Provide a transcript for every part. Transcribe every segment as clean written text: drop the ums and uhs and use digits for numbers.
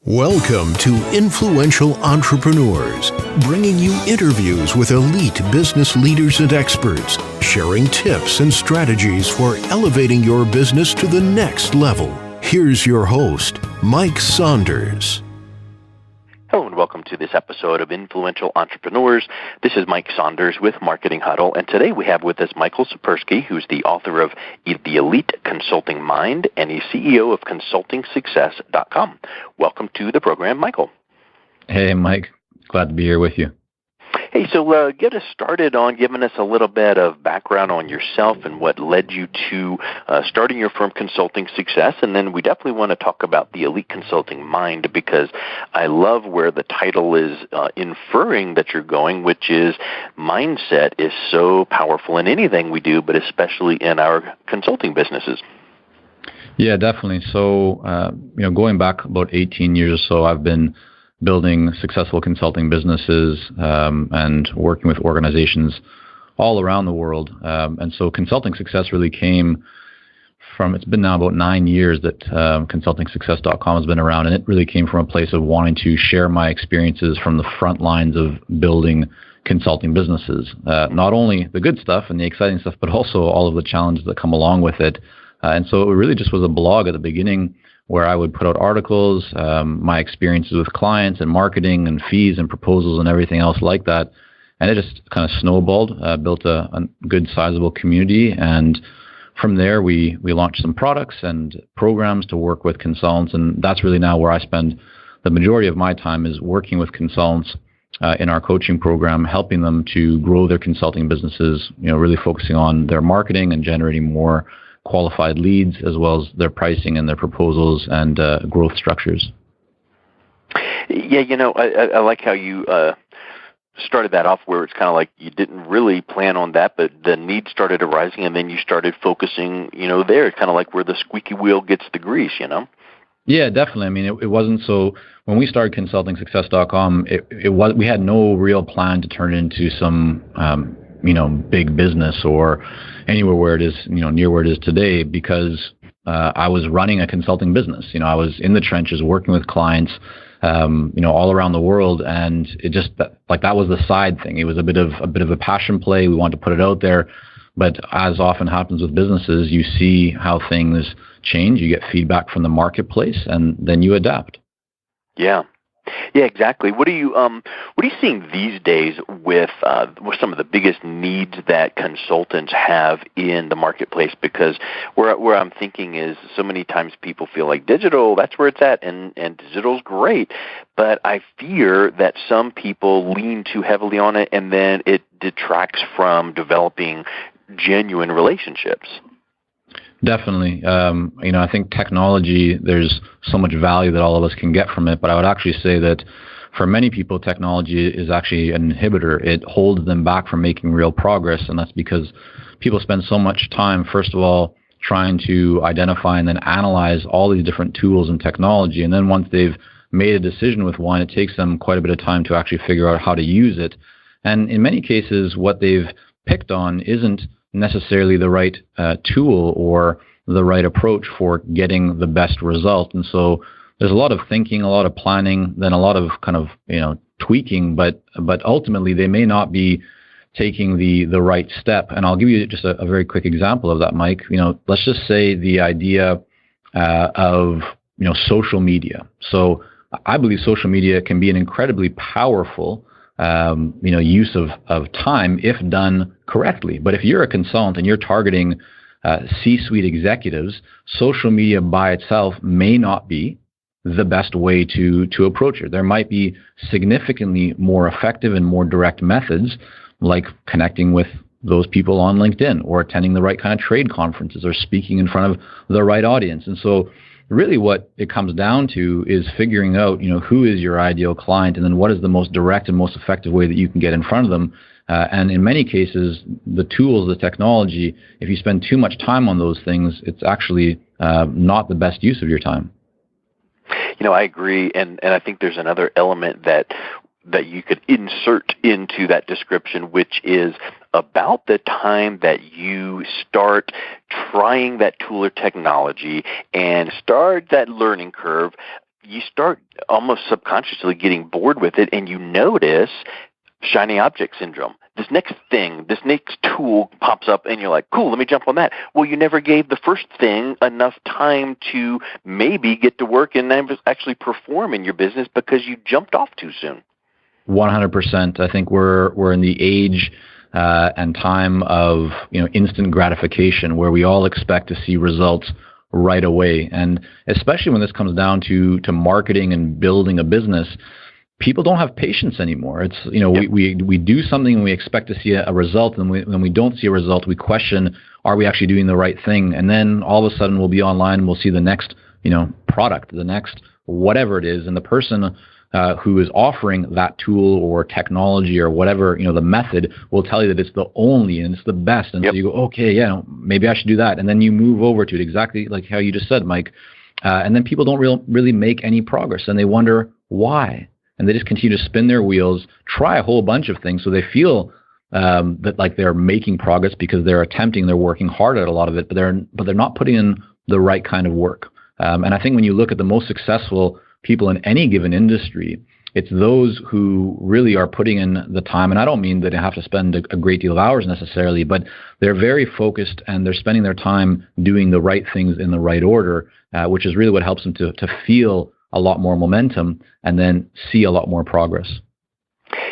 Welcome to Influential Entrepreneurs, bringing you interviews with elite business leaders and experts, sharing tips and strategies for elevating your business to the next level. Here's your host, Mike Saunders. Hello and welcome to this episode of Influential Entrepreneurs. This is Mike Saunders with Marketing Huddle, and today we have with us Michael Zipursky, who's the author of The Elite Consulting Mind, and he's CEO of ConsultingSuccess.com. Welcome to the program, Michael. Hey, Mike. Glad to be here with you. Hey, so get us started on giving us a little bit of background on yourself and what led you to starting your firm Consulting Success, and then we definitely want to talk about the Elite Consulting Mind because I love where the title is inferring that you're going, which is mindset is so powerful in anything we do, but especially in our consulting businesses. Yeah, definitely. So, going back about 18 years or so, I've been building successful consulting businesses and working with organizations all around the world. And so Consulting Success really came from, it's been now about 9 years that ConsultingSuccess.com has been around, and it really came from a place of wanting to share my experiences from the front lines of building consulting businesses. Not only the good stuff and the exciting stuff, but also all of the challenges that come along with it. And so it really just was a blog at the beginning where I would put out articles, my experiences with clients and marketing and fees and proposals and everything else like that. And it just kind of snowballed, built a good sizable community. And from there, we launched some products and programs to work with consultants. And that's really now where I spend the majority of my time is working with consultants in our coaching program, helping them to grow their consulting businesses, really focusing on their marketing and generating more qualified leads, as well as their pricing and their proposals and growth structures. Yeah, I like how you started that off where it's kind of like you didn't really plan on that, but the need started arising, and then you started focusing, there. It's kind of like where the squeaky wheel gets the grease, Yeah, definitely. I mean, it wasn't so. When we started ConsultingSuccess.com, we had no real plan to turn it into some big business or anywhere where it is, near where it is today, because I was running a consulting business. I was in the trenches working with clients, all around the world, and it just that was the side thing. It was a bit of a passion play. We wanted to put it out there, but as often happens with businesses, you see how things change. You get feedback from the marketplace, and then you adapt. Yeah, exactly. What are you seeing these days with some of the biggest needs that consultants have in the marketplace? Because where I'm thinking is so many times people feel like digital, that's where it's at, and digital's great. But I fear that some people lean too heavily on it, and then it detracts from developing genuine relationships. Definitely. I think technology, there's so much value that all of us can get from it, but I would actually say that for many people, technology is actually an inhibitor. It holds them back from making real progress, and that's because people spend so much time, first of all, trying to identify and then analyze all these different tools and technology, and then once they've made a decision with one, it takes them quite a bit of time to actually figure out how to use it. And in many cases, what they've picked on isn't necessarily the right tool or the right approach for getting the best result. And so there's a lot of thinking, a lot of planning, then a lot of kind of, tweaking, but ultimately they may not be taking the right step. And I'll give you just a very quick example of that, Mike. Let's just say the idea of, social media. So I believe social media can be an incredibly powerful use of time if done correctly. But if you're a consultant and you're targeting C-suite executives, social media by itself may not be the best way to approach it. There might be significantly more effective and more direct methods, like connecting with those people on LinkedIn or attending the right kind of trade conferences or speaking in front of the right audience. And so really what it comes down to is figuring out, who is your ideal client, and then what is the most direct and most effective way that you can get in front of them. And in many cases, the tools, the technology, if you spend too much time on those things, it's actually not the best use of your time. I agree, and I think there's another element that you could insert into that description, which is about the time that you start trying that tool or technology and start that learning curve. you start almost subconsciously getting bored with it, and you notice shiny object syndrome. This next thing, this next tool pops up, and you're like, cool, let me jump on that. Well, you never gave the first thing enough time to maybe get to work and actually perform in your business because you jumped off too soon. 100%. I think we're in the age and time of instant gratification, where we all expect to see results right away, and especially when this comes down to marketing and building a business. People don't have patience anymore. It's we do something and we expect to see a result, and when we don't see a result, we question, are we actually doing the right thing? And then all of a sudden we'll be online and we'll see the next product, the next whatever it is, and the person who is offering that tool or technology or whatever, the method, will tell you that it's the only and it's the best. And so you go, okay, yeah, maybe I should do that. And then you move over to it, exactly like how you just said, Mike. And then people don't really make any progress, and they wonder why. And they just continue to spin their wheels, try a whole bunch of things, so they feel that like they're making progress because they're attempting, they're working hard at a lot of it, but they're not putting in the right kind of work. And I think when you look at the most successful people in any given industry, it's those who really are putting in the time. And I don't mean that they have to spend a great deal of hours necessarily, but they're very focused and they're spending their time doing the right things in the right order, which is really what helps them to feel a lot more momentum and then see a lot more progress.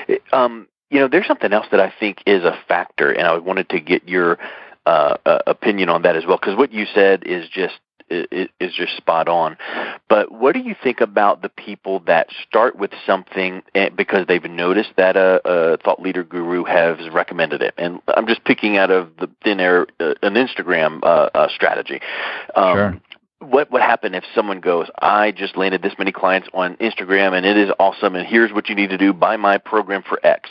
There's something else that I think is a factor, and I wanted to get your opinion on that as well, because what you said is just spot on. But what do you think about the people that start with something because they've noticed that a thought leader guru has recommended it? And I'm just picking out of the thin air an Instagram strategy. Sure. What would happen if someone goes, I just landed this many clients on Instagram and it is awesome, and here's what you need to do, buy my program for X.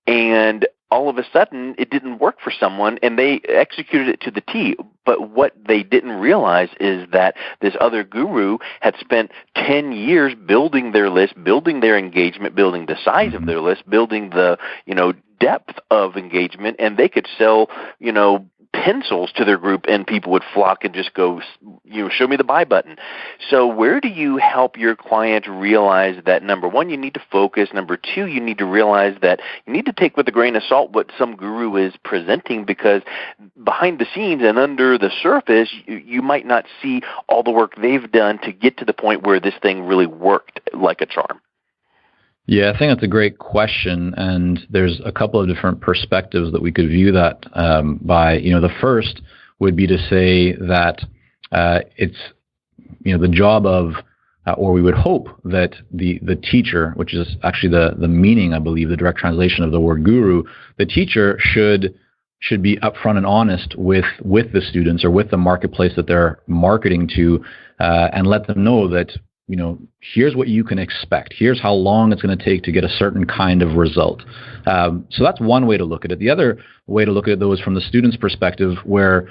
And all of a sudden it didn't work for someone and they executed it to the T. But what they didn't realize is that this other guru had spent 10 years building their list, building their engagement, building the size of their list, building the, depth of engagement, and they could sell, pencils to their group and people would flock and just go, show me the buy button. So where do you help your client realize that, number one, you need to focus, number two, you need to realize that you need to take with a grain of salt what some guru is presenting, because behind the scenes and under the surface, you might not see all the work they've done to get to the point where this thing really worked like a charm? Yeah, I think that's a great question, and there's a couple of different perspectives that we could view that by. The first would be to say that it's the job of, or we would hope that the teacher, which is actually the meaning, I believe, the direct translation of the word guru, the teacher should be upfront and honest with the students or with the marketplace that they're marketing to, and let them know that, here's what you can expect. Here's how long it's going to take to get a certain kind of result. So that's one way to look at it. The other way to look at it, though, is from the student's perspective, where,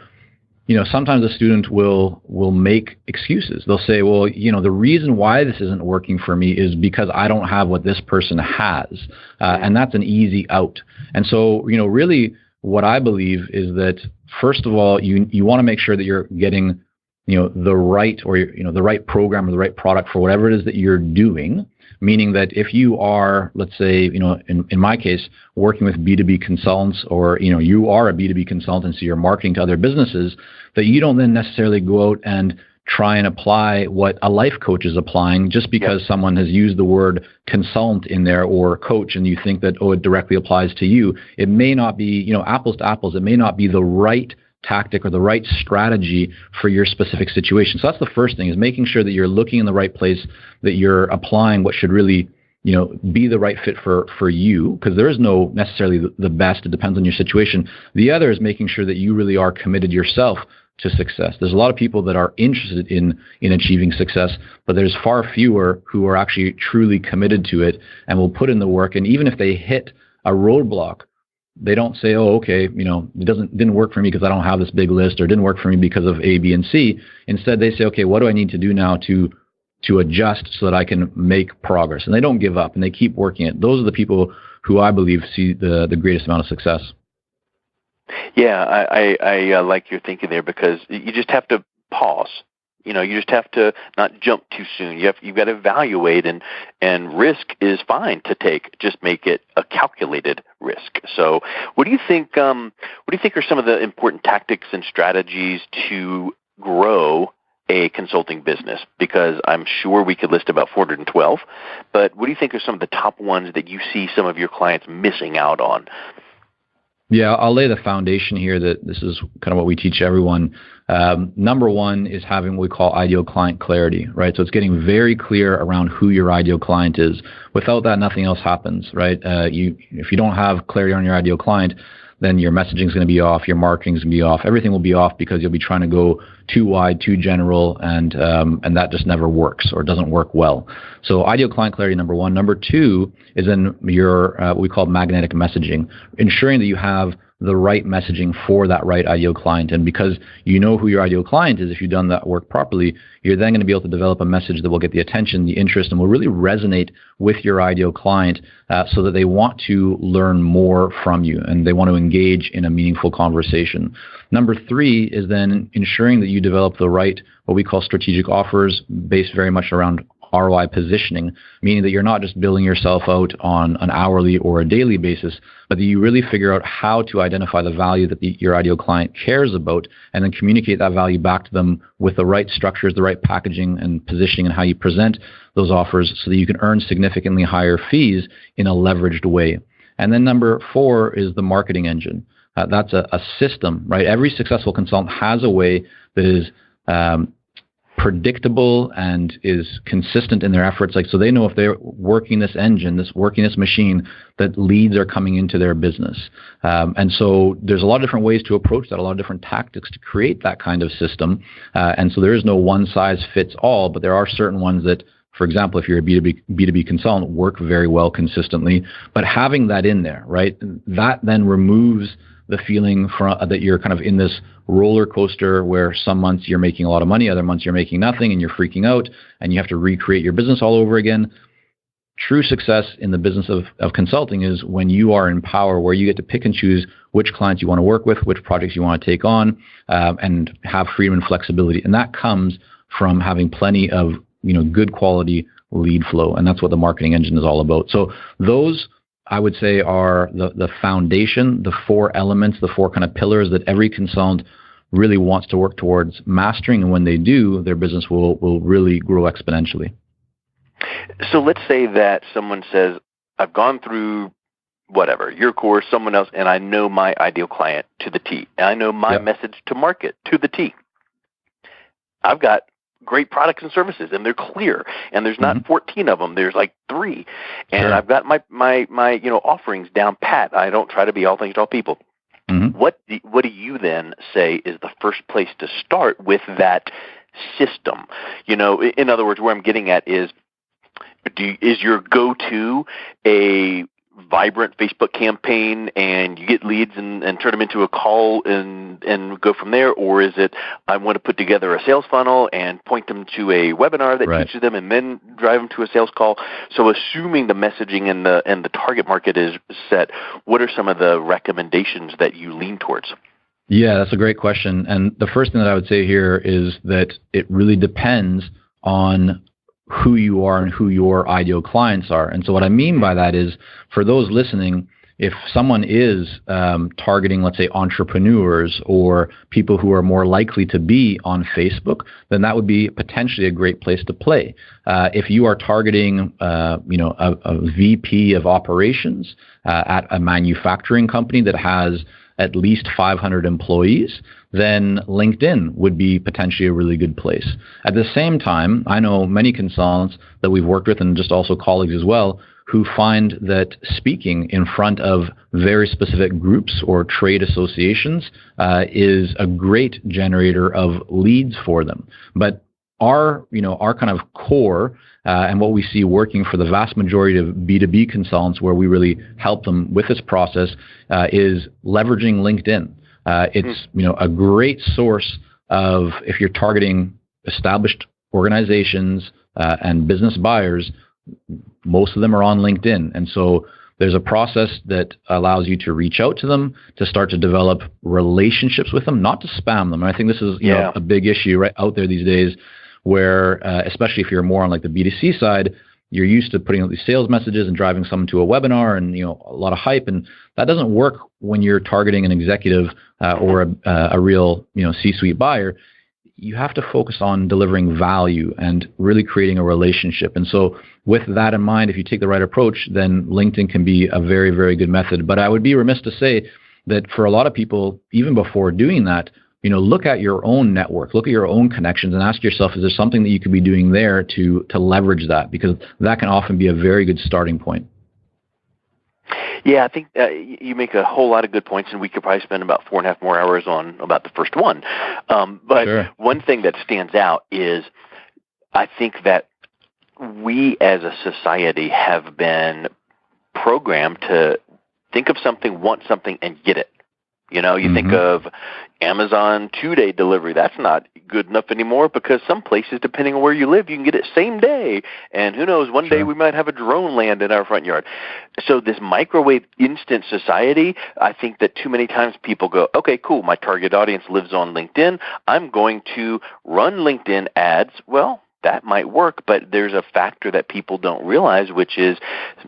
sometimes the student will make excuses. They'll say, well, the reason why this isn't working for me is because I don't have what this person has. And that's an easy out. And so, really what I believe is that, first of all, you want to make sure that you're getting the right, or the right program or the right product for whatever it is that you're doing. Meaning that if you are, let's say, in my case, working with B2B consultants, or you are a B2B consultant, so you're marketing to other businesses, that you don't then necessarily go out and try and apply what a life coach is applying just because someone has used the word consultant in there or coach, and you think that, it directly applies to you. It may not be, apples to apples. It may not be the right tactic or the right strategy for your specific situation. So that's the first thing, is making sure that you're looking in the right place, that you're applying what should really, be the right fit for you, because there is no necessarily the best. It depends on your situation. The other is making sure that you really are committed yourself to success. There's a lot of people that are interested in achieving success, but there's far fewer who are actually truly committed to it and will put in the work. And even if they hit a roadblock, they don't say, okay, it didn't work for me because I don't have this big list, or it didn't work for me because of A, B, and C. Instead, they say, okay, what do I need to do now to adjust so that I can make progress? And they don't give up, and they keep working it. Those are the people who I believe see the greatest amount of success. Yeah, I like your thinking there, because you just have to pause. You just have to not jump too soon. You've got to evaluate, and risk is fine to take. Just make it a calculated risk. So, what do you think? What do you think are some of the important tactics and strategies to grow a consulting business? Because I'm sure we could list about 412, but what do you think are some of the top ones that you see some of your clients missing out on? Yeah, I'll lay the foundation here that this is kind of what we teach everyone. Number one is having what we call ideal client clarity, right? So it's getting very clear around who your ideal client is. Without that, nothing else happens, right? If you don't have clarity on your ideal client, then your messaging is going to be off, your marketing is going to be off, everything will be off because you'll be trying to go too wide, too general, and that just never works or doesn't work well. So ideal client clarity, number one. Number two is in your what we call magnetic messaging, ensuring that you have the right messaging for that right ideal client. And because you know who your ideal client is, if you've done that work properly, you're then going to be able to develop a message that will get the attention, the interest, and will really resonate with your ideal client so that they want to learn more from you and they want to engage in a meaningful conversation. Number three is then ensuring that you develop the right, what we call strategic offers, based very much around ROI positioning, meaning that you're not just billing yourself out on an hourly or a daily basis, but that you really figure out how to identify the value that your ideal client cares about and then communicate that value back to them with the right structures, the right packaging and positioning, and how you present those offers so that you can earn significantly higher fees in a leveraged way. And then number four is the marketing engine. That's a system, right? Every successful consultant has a way that is predictable and is consistent in their efforts. So they know if they're working this engine, working this machine, that leads are coming into their business. And so there's a lot of different ways to approach that, a lot of different tactics to create that kind of system. And so there is no one size fits all, but there are certain ones that, for example, if you're a B2B consultant, work very well consistently. But having that in there, right, that then removes the feeling that you're kind of in this roller coaster where some months you're making a lot of money, other months you're making nothing, and you're freaking out, and you have to recreate your business all over again. True success in the business of consulting is when you are in power, where you get to pick and choose which clients you want to work with, which projects you want to take on, and have freedom and flexibility. And that comes from having plenty of good quality lead flow, and that's what the marketing engine is all about. So those, I would say, are the foundation, the four elements, the four kind of pillars that every consultant really wants to work towards mastering. And when they do, their business will really grow exponentially. So let's say that someone says, I've gone through whatever, your course, someone else, and I know my ideal client to the T. And I know my message to market to the T. I've got great products and services, and they're clear, and there's not 14 of them, there's like 3, and I've got my offerings down pat. I don't try to be all things to all people. What do you then say is the first place to start with that system? In other words, where I'm getting at is your go-to a vibrant Facebook campaign and you get leads and turn them into a call and go from there? Or is it, I want to put together a sales funnel and point them to a webinar that teaches them and then drive them to a sales call? So assuming the messaging and the target market is set, what are some of the recommendations that you lean towards? Yeah, that's a great question. And the first thing that I would say here is that it really depends on who you are and who your ideal clients are. And so what I mean by that is, for those listening, if someone is targeting, let's say, entrepreneurs or people who are more likely to be on Facebook, then that would be potentially a great place to play. If you are targeting, a VP of operations at a manufacturing company that has at least 500 employees, then LinkedIn would be potentially a really good place. At the same time, I know many consultants that we've worked with, and just also colleagues as well, who find that speaking in front of very specific groups or trade associations is a great generator of leads for them. But our kind of core and what we see working for the vast majority of B2B consultants, where we really help them with this process, is leveraging LinkedIn. It's a great source of, if you're targeting established organizations and business buyers, most of them are on LinkedIn. And so there's a process that allows you to reach out to them, to start to develop relationships with them, not to spam them. And I think this is a big issue right out there these days, where especially if you're more on like the B2C side, you're used to putting out these sales messages and driving someone to a webinar and a lot of hype, and that doesn't work when you're targeting an executive or a real C-suite buyer. You have to focus on delivering value and really creating a relationship. And so with that in mind, if you take the right approach, then LinkedIn can be a very, very good method. But I would be remiss to say that for a lot of people, even before doing that, look at your own network, look at your own connections, and ask yourself, is there something that you could be doing there to leverage that? Because that can often be a very good starting point. Yeah, I think you make a whole lot of good points, and we could probably spend about 4.5 more hours on about the first one. But sure. One thing that stands out is I think that we as a society have been programmed to think of something, want something, and get it. You think of Amazon 2-day delivery. That's not good enough anymore because some places, depending on where you live, you can get it same day. And who knows, one day we might have a drone land in our front yard. So this microwave instant society, I think that too many times people go, okay, cool, my target audience lives on LinkedIn. I'm going to run LinkedIn ads. Well, that might work, but there's a factor that people don't realize, which is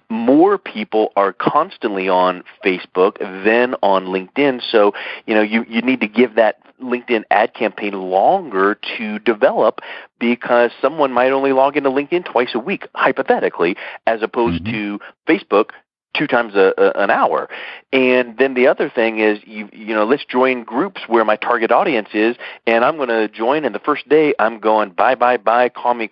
more people are constantly on Facebook than on LinkedIn. So, you need to give that LinkedIn ad campaign longer to develop because someone might only log into LinkedIn twice a week, hypothetically, as opposed to Facebook 2 times an hour. And then the other thing is, let's join groups where my target audience is, and I'm going to join, and the first day I'm going, bye, call me.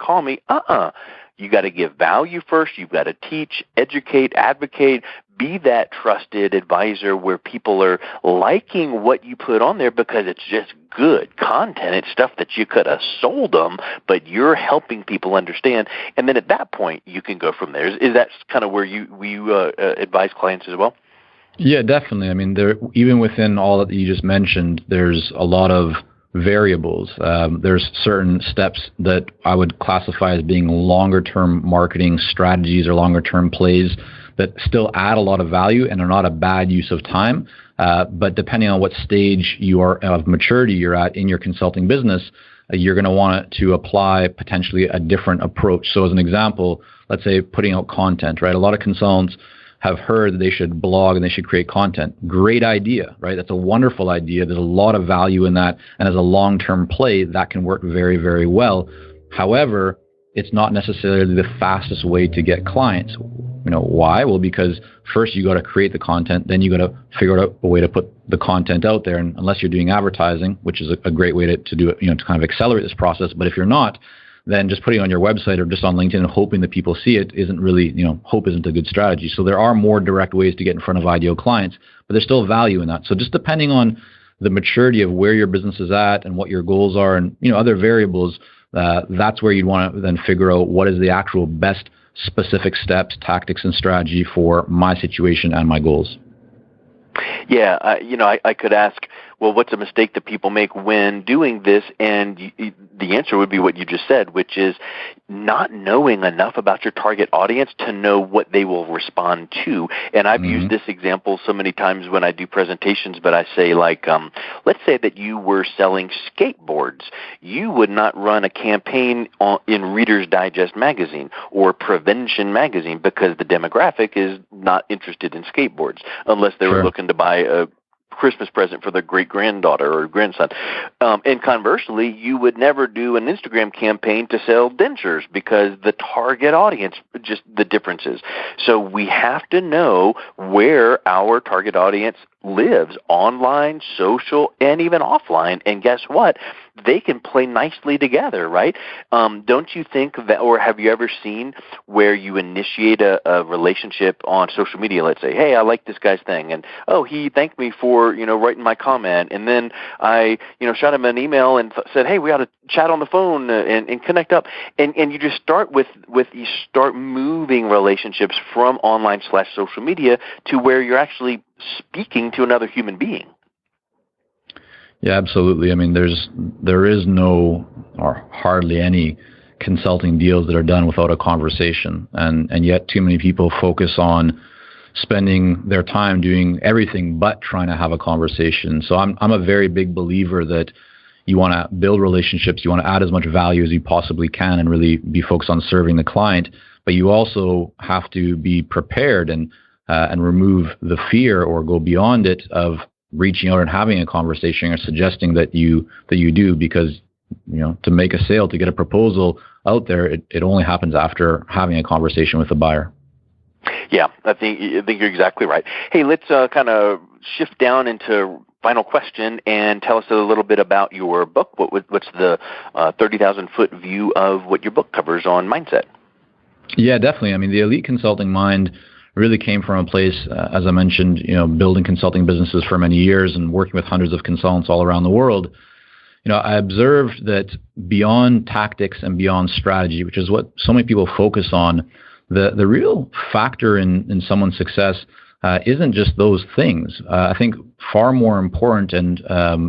You got to give value first. You've got to teach, educate, advocate, be that trusted advisor where people are liking what you put on there because it's just good content. It's stuff that you could have sold them, but you're helping people understand. And then at that point, you can go from there. Is that kind of where you advise clients as well? Yeah, definitely. I mean, even within all that you just mentioned, there's a lot of variables. There's certain steps that I would classify as being longer-term marketing strategies or longer-term plays that still add a lot of value and are not a bad use of time. But depending on what stage you are of maturity you're at in your consulting business, you're going to want to apply potentially a different approach. So as an example, let's say putting out content, right? A lot of consultants have heard that they should blog and they should create content. Great idea, right? That's a wonderful idea. There's a lot of value in that. And as a long-term play, that can work very, very well. However, it's not necessarily the fastest way to get clients. Why? Well, because first you got to create the content, then you got to figure out a way to put the content out there. And unless you're doing advertising, which is a great way to do it, to kind of accelerate this process. But if you're not, then just putting it on your website or just on LinkedIn and hoping that people see it isn't really, hope isn't a good strategy. So there are more direct ways to get in front of ideal clients, but there's still value in that. So just depending on the maturity of where your business is at and what your goals are and, other variables, that's where you'd want to then figure out what is the actual best specific steps, tactics, and strategy for my situation and my goals. Yeah, I could ask, well, what's a mistake that people make when doing this? And the answer would be what you just said, which is not knowing enough about your target audience to know what they will respond to. And I've used this example so many times when I do presentations, but I say, let's say that you were selling skateboards. You would not run a campaign in Reader's Digest magazine or Prevention magazine because the demographic is not interested in skateboards unless they were looking to buy a Christmas present for their great-granddaughter or grandson. And conversely, you would never do an Instagram campaign to sell dentures because the target audience, just the differences. So we have to know where our target audience lives, online, social, and even offline. And guess what? They can play nicely together, right? Don't you think that, or have you ever seen where you initiate a relationship on social media? Let's say, hey, I like this guy's thing, and he thanked me for writing my comment, and then I shot him an email and said, hey, we ought to chat on the phone and connect up, and you just start with you start moving relationships from online/social media to where you're actually speaking to another human being. Yeah, absolutely. I mean, there is no or hardly any consulting deals that are done without a conversation, and yet too many people focus on spending their time doing everything but trying to have a conversation. So I'm a very big believer that you want to build relationships, you want to add as much value as you possibly can and really be focused on serving the client, but you also have to be prepared and remove the fear or go beyond it of reaching out and having a conversation or suggesting that you do, because to make a sale, to get a proposal out there, it only happens after having a conversation with the buyer. Yeah, I think you're exactly right. Hey, let's kind of shift down into final question and tell us a little bit about your book. What's the 30,000-foot view of what your book covers on mindset? Yeah, definitely. I mean, the Elite Consulting Mind really came from a place, as I mentioned, building consulting businesses for many years and working with hundreds of consultants all around the world. I observed that beyond tactics and beyond strategy, which is what so many people focus on, the real factor in someone's success isn't just those things. I think far more important and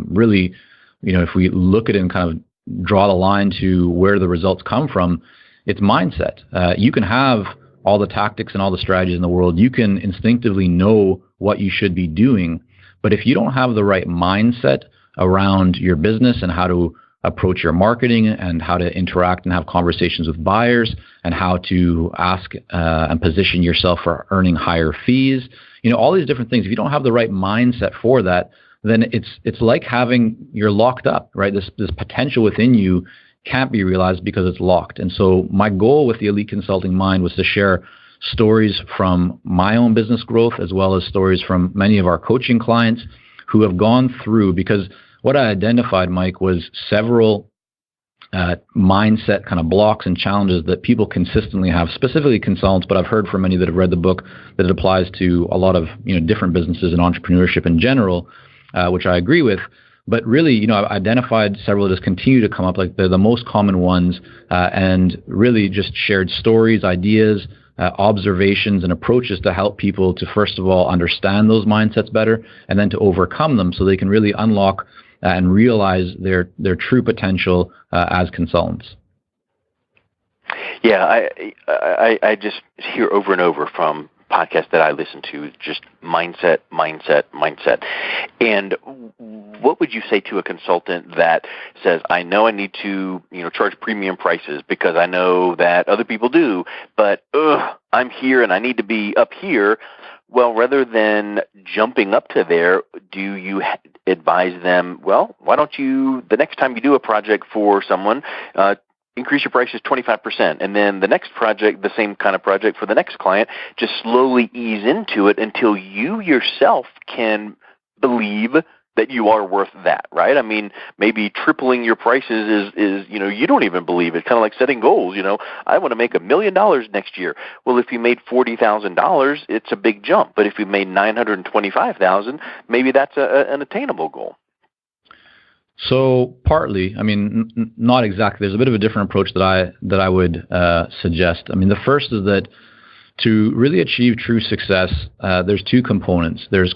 really, if we look at it and kind of draw the line to where the results come from, it's mindset. You can have all the tactics and all the strategies in the world. You can instinctively know what you should be doing. But if you don't have the right mindset around your business and how to approach your marketing and how to interact and have conversations with buyers and how to ask and position yourself for earning higher fees, all these different things, if you don't have the right mindset for that, then it's like you're locked up, right? This potential within you can't be realized because it's locked. And so my goal with the Elite Consulting Mind was to share stories from my own business growth as well as stories from many of our coaching clients who have gone through, because what I identified, Mike, was several mindset kind of blocks and challenges that people consistently have, specifically consultants, but I've heard from many that have read the book that it applies to a lot of different businesses and entrepreneurship in general, which I agree with. But really, I've identified several that just continue to come up, like they're the most common ones, and really just shared stories, ideas, observations, and approaches to help people to, first of all, understand those mindsets better, and then to overcome them so they can really unlock and realize their true potential as consultants. Yeah, I just hear over and over from podcasts that I listen to, just mindset. And what would you say to a consultant that says, I know I need to, charge premium prices because I know that other people do, but I'm here and I need to be up here? Well, rather than jumping up to there, do you advise them, well, why don't you, the next time you do a project for someone, increase your prices 25%, and then the next project, the same kind of project for the next client, just slowly ease into it until you yourself can believe that you are worth that, right? I mean, maybe tripling your prices is you don't even believe it. Kind of like setting goals, I want to make $1 million next year. Well, if you made $40,000, it's a big jump. But if you made $925,000, maybe that's an attainable goal. So partly, I mean, not exactly. There's a bit of a different approach that I would suggest. I mean, the first is that to really achieve true success, there's two components. There's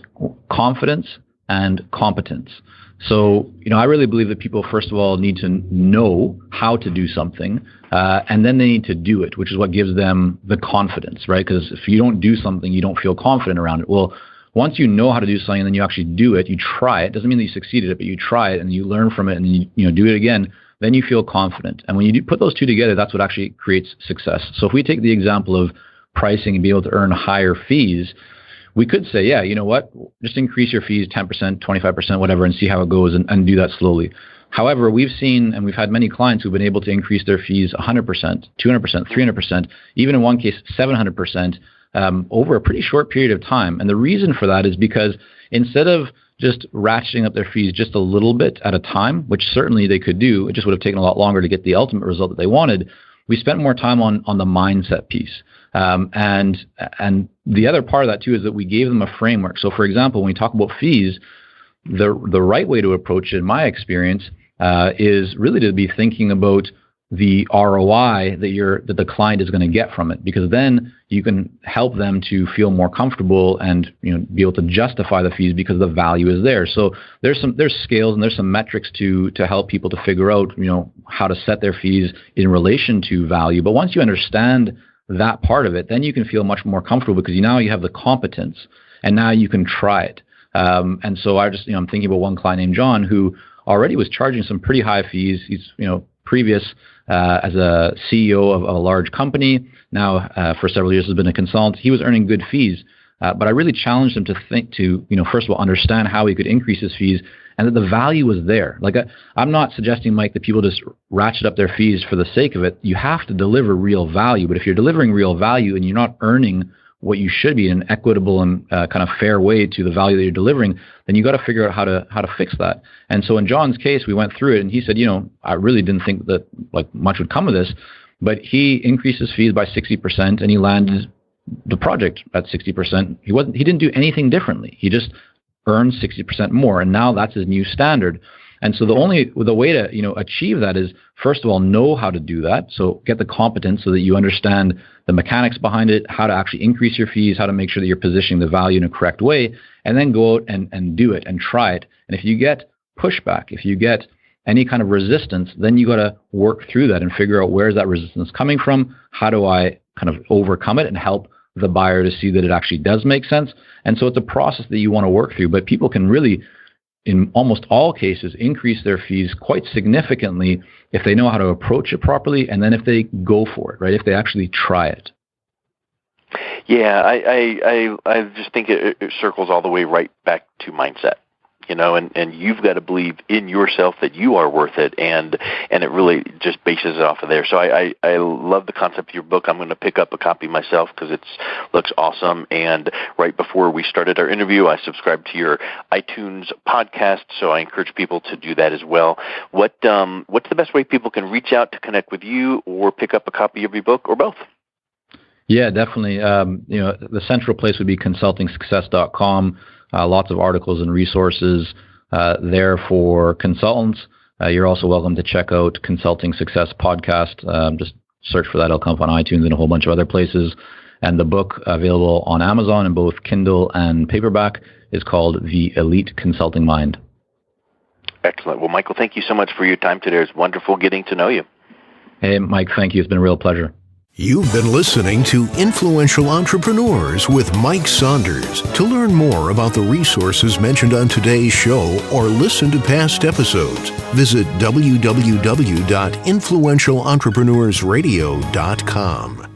confidence and competence. So, I really believe that people, first of all, need to know how to do something, and then they need to do it, which is what gives them the confidence, right? Because if you don't do something, you don't feel confident around it. Well, once you know how to do something and then you actually do it, you try it. Doesn't mean that you succeeded it, but you try it and you learn from it and you do it again, then you feel confident. And when you put those two together, that's what actually creates success. So if we take the example of pricing and be able to earn higher fees, we could say, yeah, you know what, just increase your fees 10%, 25%, whatever, and see how it goes and do that slowly. However, we've seen and we've had many clients who've been able to increase their fees 100%, 200%, 300%, even in one case, 700%, over a pretty short period of time. And the reason for that is because instead of just ratcheting up their fees just a little bit at a time, which certainly they could do, it just would have taken a lot longer to get the ultimate result that they wanted, we spent more time on the mindset piece. And the other part of that too is that we gave them a framework. So for example, when we talk about fees, the right way to approach it, in my experience, is really to be thinking about the ROI that the client is going to get from it, because then you can help them to feel more comfortable and be able to justify the fees because the value is there. So there's scales and there's some metrics to help people to figure out how to set their fees in relation to value. But once you understand that part of it, then you can feel much more comfortable because now you have the competence and now you can try it. And so I'm thinking about one client named John who already was charging some pretty high fees. He's, previous as a CEO of a large company. Now, for several years has been a consultant. He was earning good fees. But I really challenged him to first of all, understand how he could increase his fees and that the value was there. Like, I'm not suggesting, Mike, that people just ratchet up their fees for the sake of it. You have to deliver real value. But if you're delivering real value and you're not earning what you should be in an equitable and kind of fair way to the value that you're delivering, then you got to figure out how to fix that. And so in John's case, we went through it and he said, I really didn't think that like much would come of this, but he increased his fees by 60% and he landed the project at 60%. He didn't do anything differently. He just earned 60% more, and now that's his new standard. And so the way to achieve that is, first of all, know how to do that. So get the competence so that you understand the mechanics behind it, how to actually increase your fees, how to make sure that you're positioning the value in a correct way, and then go out and do it and try it. And if you get pushback, if you get any kind of resistance, then you got to work through that and figure out where is that resistance coming from? How do I kind of overcome it and help the buyer to see that it actually does make sense? And so it's a process that you want to work through, but people can really, in almost all cases, increase their fees quite significantly if they know how to approach it properly, and then if they go for it, right? If they actually try it. Yeah, I just think it circles all the way right back to mindset. And you've got to believe in yourself that you are worth it, and it really just bases it off of there. So I love the concept of your book. I'm going to pick up a copy myself because it looks awesome. And right before we started our interview, I subscribed to your iTunes podcast, so I encourage people to do that as well. What's the best way people can reach out to connect with you or pick up a copy of your book, or both? Yeah, definitely. The central place would be consultingsuccess.com. Lots of articles and resources there for consultants. You're also welcome to check out Consulting Success Podcast. Just search for that. It'll come up on iTunes and a whole bunch of other places. And the book available on Amazon in both Kindle and paperback is called The Elite Consulting Mind. Excellent. Well, Michael, thank you so much for your time today. It's wonderful getting to know you. Hey, Mike, thank you. It's been a real pleasure. You've been listening to Influential Entrepreneurs with Mike Saunders. To learn more about the resources mentioned on today's show or listen to past episodes, visit www.influentialentrepreneursradio.com.